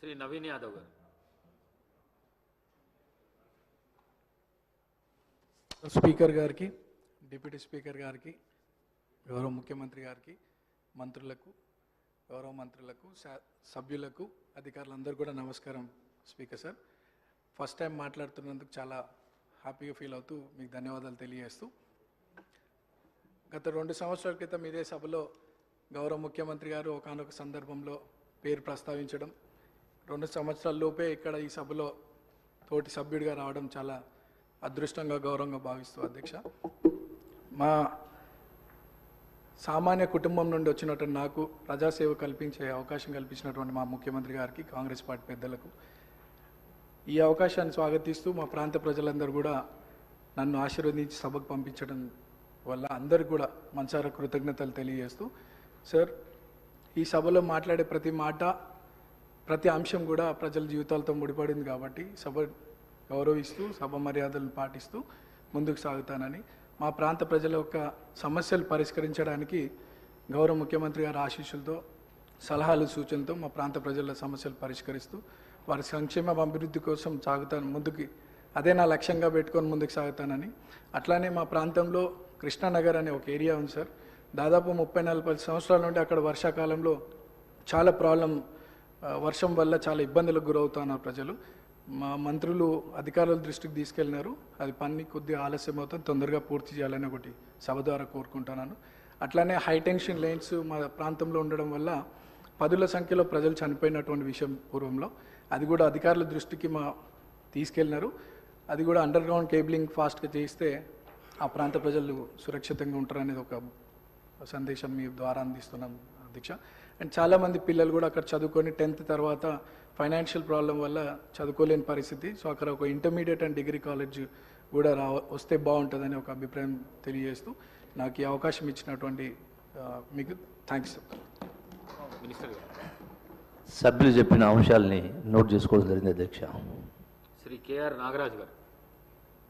శ్రీ నవీన్ యాదవ్ గారు. స్పీకర్ గారికి, deputy speaker గారికి, గౌరవ ముఖ్యమంత్రి గారికి, మంత్రులకు, గౌరవ మంత్రులకు, సభ్యులకు, అధికారులందరూ కూడా నమస్కారం. స్పీకర్ సార్, ఫస్ట్ టైం మాట్లాడుతున్నందుకు చాలా హ్యాపీగా ఫీల్ అవుతూ మీకు ధన్యవాదాలు తెలియజేస్తూ, గత 2 సంవత్సరాల క్రితం ఇదే సభలో గౌరవ ముఖ్యమంత్రి గారు ఒకానొక సందర్భంలో పేరు ప్రస్తావించడం, 2 సంవత్సరాల లోపే ఇక్కడ ఈ సభలో తోటి సభ్యుడిగా రావడం చాలా అదృష్టంగా, గౌరవంగా భావిస్తూ అధ్యక్ష, మా సామాన్య కుటుంబం నుండి వచ్చినటువంటి నాకు ప్రజాసేవ కల్పించే అవకాశం కల్పించినటువంటి మా ముఖ్యమంత్రి గారికి, కాంగ్రెస్ పార్టీ పెద్దలకు ఈ అవకాశాన్ని స్వాగతిస్తూ మా ప్రాంత ప్రజలందరూ కూడా నన్ను ఆశీర్వదించి సభకు పంపించడం వల్ల అందరికి కూడా మనసారా కృతజ్ఞతలు తెలియజేస్తూ, సార్ ఈ సభలో మాట్లాడే ప్రతి మాట, ప్రతి అంశం కూడా ప్రజల జీవితాలతో ముడిపడింది కాబట్టి సభ గౌరవిస్తూ, సభ మర్యాదలను పాటిస్తూ ముందుకు సాగుతానని, మా ప్రాంత ప్రజల యొక్క సమస్యలు పరిష్కరించడానికి గౌరవ ముఖ్యమంత్రి గారి ఆశీస్సులతో, సలహాలు, సూచనలతో మా ప్రాంత ప్రజల సమస్యలు పరిష్కరిస్తూ వారి సంక్షేమ అభివృద్ధి కోసం సాగుతాను ముందుకి, అదే నా లక్ష్యంగా పెట్టుకొని ముందుకు సాగుతానని. అట్లానే మా ప్రాంతంలో కృష్ణానగర్ అనే ఒక ఏరియా ఉంది సార్, దాదాపు 30-40 సంవత్సరాల నుండి అక్కడ వర్షాకాలంలో చాలా వర్షం వల్ల చాలా ఇబ్బందులకు గురవుతున్నారు ప్రజలు. మా మంత్రులు అధికారుల దృష్టికి తీసుకెళ్ళినారు, అది పని కొద్దిగా ఆలస్యం అవుతుంది, తొందరగా పూర్తి చేయాలని ఒకటి సభ ద్వారా కోరుకుంటున్నాను. అట్లానే హైటెన్షన్ లైన్స్ మా ప్రాంతంలో ఉండడం వల్ల పదుల సంఖ్యలో ప్రజలు చనిపోయినటువంటి విషయం పూర్వంలో, అది కూడా అధికారుల దృష్టికి తీసుకెళ్ళినారు. అది కూడా అండర్ గ్రౌండ్ కేబులింగ్ ఫాస్ట్గా చేయిస్తే ఆ ప్రాంత ప్రజలు సురక్షితంగా ఉంటారనేది ఒక సందేశం మీ ద్వారా అందిస్తున్నాం అధ్యక్ష. అండ్ చాలామంది పిల్లలు కూడా అక్కడ చదువుకొని 10th తర్వాత ఫైనాన్షియల్ ప్రాబ్లం వల్ల చదువుకోలేని పరిస్థితి. సో అక్కడ ఒక ఇంటర్మీడియట్ అండ్ డిగ్రీ కాలేజ్ కూడా వస్తే బాగుంటుందని ఒక అభిప్రాయం తెలియజేస్తూ నాకు ఈ అవకాశం ఇచ్చినటువంటి మీకు థ్యాంక్స్. మినిస్టర్ గారు. సభ్యులు చెప్పిన అంశాలని నోట్ చేసుకోవడం జరిగింది అధ్యక్ష. శ్రీ కేఆర్ నాగరాజు గారు.